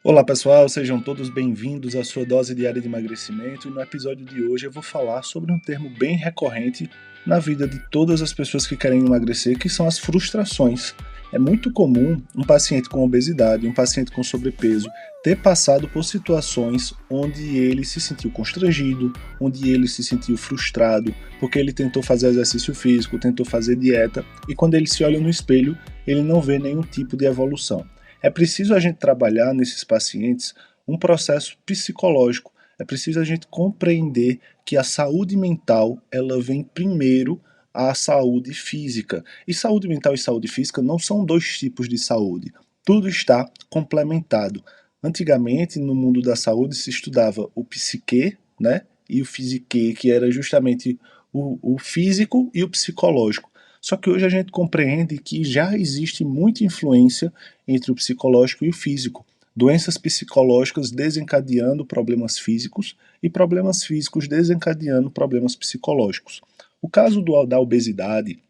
Olá pessoal, sejam todos bem-vindos à sua dose diária de emagrecimento e no episódio de hoje eu vou falar sobre um termo bem recorrente na vida de todas as pessoas que querem emagrecer, que são as frustrações. É muito comum um paciente com obesidade, um paciente com sobrepeso, ter passado por situações onde ele se sentiu constrangido, onde ele se sentiu frustrado, porque ele tentou fazer exercício físico, tentou fazer dieta e quando ele se olha no espelho, ele não vê nenhum tipo de evolução. É preciso a gente trabalhar nesses pacientes um processo psicológico. É preciso a gente compreender que a saúde mental ela vem primeiro à saúde física. E saúde mental e saúde física não são dois tipos de saúde. Tudo está complementado. Antigamente, no mundo da saúde, se estudava o psique, né? E o psique, que era justamente o físico e o psicológico. Só que hoje a gente compreende que já existe muita influência entre o psicológico e o físico. Doenças psicológicas desencadeando problemas físicos e problemas físicos desencadeando problemas psicológicos. O caso da obesidade,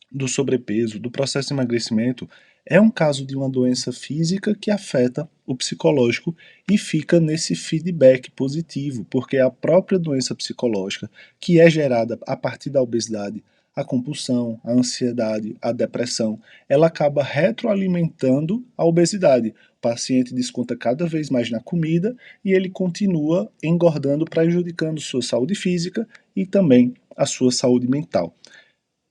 do sobrepeso, do processo de emagrecimento, é um caso de uma doença física que afeta o psicológico e fica nesse feedback positivo, porque é a própria doença psicológica que é gerada a partir da obesidade, a compulsão, a ansiedade, a depressão, ela acaba retroalimentando a obesidade. O paciente desconta cada vez mais na comida e ele continua engordando, prejudicando sua saúde física e também a sua saúde mental.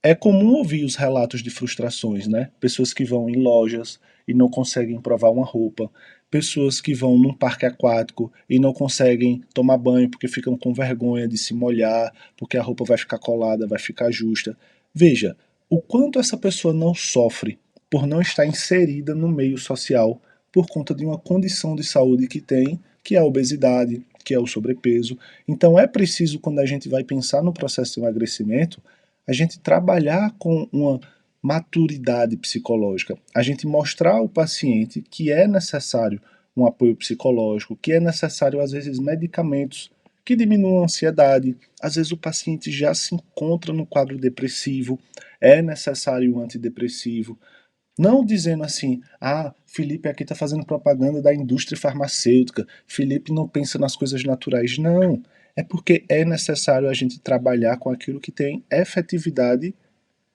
É comum ouvir os relatos de frustrações, né? Pessoas que vão em lojas e não conseguem provar uma roupa, pessoas que vão num parque aquático e não conseguem tomar banho porque ficam com vergonha de se molhar, porque a roupa vai ficar colada, vai ficar justa. Veja, o quanto essa pessoa não sofre por não estar inserida no meio social por conta de uma condição de saúde que tem, que é a obesidade, que é o sobrepeso. Então é preciso, quando a gente vai pensar no processo de emagrecimento, a gente trabalhar com uma maturidade psicológica, a gente mostrar ao paciente que é necessário um apoio psicológico, que é necessário, às vezes, medicamentos que diminuam a ansiedade. Às vezes o paciente já se encontra no quadro depressivo, é necessário um antidepressivo. Não dizendo assim, Felipe aqui está fazendo propaganda da indústria farmacêutica, Felipe não pensa nas coisas naturais. Não, é porque é necessário a gente trabalhar com aquilo que tem efetividade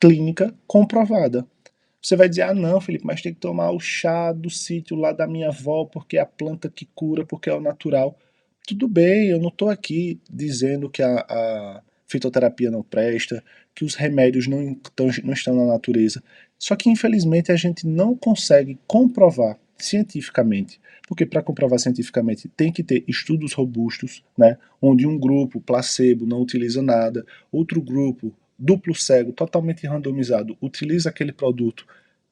clínica comprovada. Você vai dizer, não, Felipe, mas tem que tomar o chá do sítio lá da minha avó, porque é a planta que cura, porque é o natural. Tudo bem, eu não estou aqui dizendo que a fitoterapia não presta, que os remédios não estão na natureza. Só que, infelizmente, a gente não consegue comprovar cientificamente, porque para comprovar cientificamente tem que ter estudos robustos, né, onde um grupo placebo não utiliza nada, outro grupo duplo cego, totalmente randomizado, utiliza aquele produto,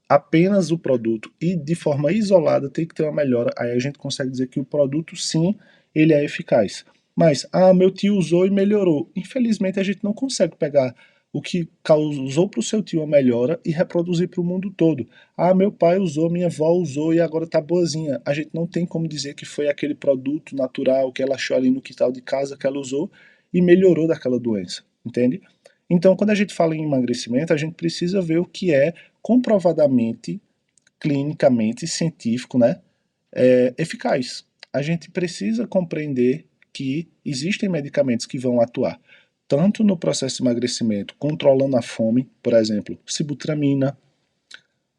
apenas o produto e de forma isolada tem que ter uma melhora, aí a gente consegue dizer que o produto sim, ele é eficaz. Mas, meu tio usou e melhorou. Infelizmente a gente não consegue pegar o que causou para o seu tio a melhora e reproduzir para o mundo todo. Meu pai usou, minha avó usou e agora tá boazinha. A gente não tem como dizer que foi aquele produto natural que ela achou ali no quintal de casa que ela usou e melhorou daquela doença, entende? Então, quando a gente fala em emagrecimento, a gente precisa ver o que é comprovadamente, clinicamente, científico, né, eficaz. A gente precisa compreender que existem medicamentos que vão atuar tanto no processo de emagrecimento, controlando a fome, por exemplo, sibutramina,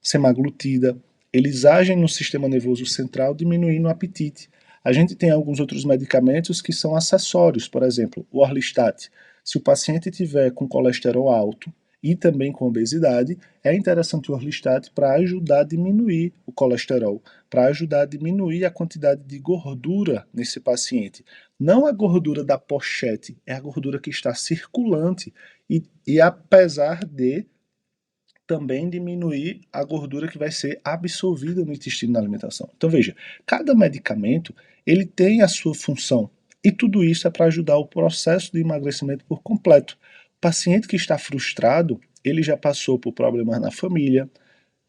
semaglutida, eles agem no sistema nervoso central, diminuindo o apetite. A gente tem alguns outros medicamentos que são acessórios, por exemplo, o Orlistat. Se o paciente tiver com colesterol alto e também com obesidade, é interessante o Orlistat para ajudar a diminuir o colesterol, para ajudar a diminuir a quantidade de gordura nesse paciente. Não a gordura da pochete, é a gordura que está circulante e apesar de também diminuir a gordura que vai ser absorvida no intestino na alimentação. Então veja, cada medicamento ele tem a sua função e tudo isso é para ajudar o processo de emagrecimento por completo. O paciente que está frustrado, ele já passou por problemas na família,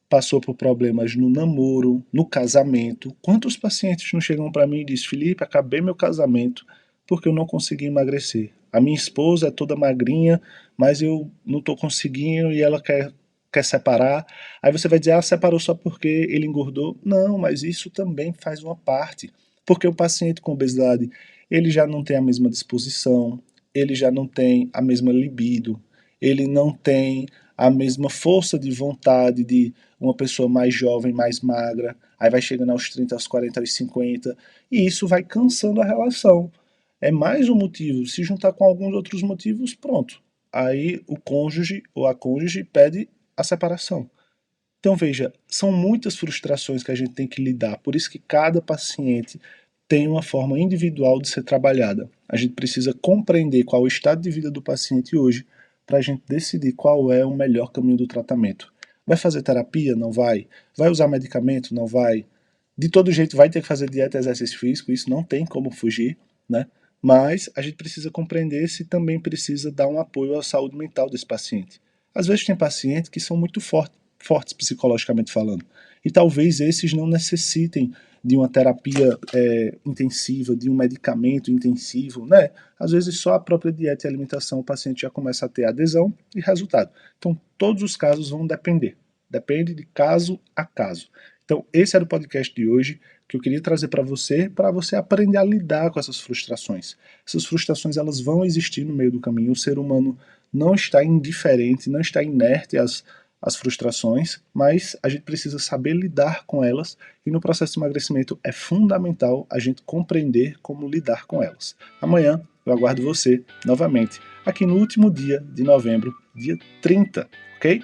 passou por problemas no namoro, no casamento. Quantos pacientes não chegam para mim e dizem, Felipe, acabei meu casamento porque eu não consegui emagrecer. A minha esposa é toda magrinha, mas eu não estou conseguindo e ela quer quer separar, aí você vai dizer, separou só porque ele engordou. Não, mas isso também faz uma parte, porque o paciente com obesidade, ele já não tem a mesma disposição, ele já não tem a mesma libido, ele não tem a mesma força de vontade de uma pessoa mais jovem, mais magra, aí vai chegando aos 30, aos 40, aos 50, e isso vai cansando a relação. É mais um motivo, se juntar com alguns outros motivos, pronto. Aí o cônjuge ou a cônjuge pede a separação. Então veja, são muitas frustrações que a gente tem que lidar, por isso que cada paciente tem uma forma individual de ser trabalhada. A gente precisa compreender qual é o estado de vida do paciente hoje para a gente decidir qual é o melhor caminho do tratamento. Vai fazer terapia? Não vai. Vai usar medicamento? Não vai. De todo jeito vai ter que fazer dieta e exercício físico, isso não tem como fugir, né? Mas a gente precisa compreender se também precisa dar um apoio à saúde mental desse paciente. Às vezes tem pacientes que são muito fortes psicologicamente falando, e talvez esses não necessitem de uma terapia intensiva, de um medicamento intensivo, né? Às vezes só a própria dieta e alimentação o paciente já começa a ter adesão e resultado. Então todos os casos vão depender, depende de caso a caso. Então esse era o podcast de hoje que eu queria trazer para você aprender a lidar com essas frustrações. Essas frustrações elas vão existir no meio do caminho, o ser humano não está indiferente, não está inerte às frustrações, mas a gente precisa saber lidar com elas e no processo de emagrecimento é fundamental a gente compreender como lidar com elas. Amanhã eu aguardo você novamente aqui no último dia de novembro, dia 30, ok?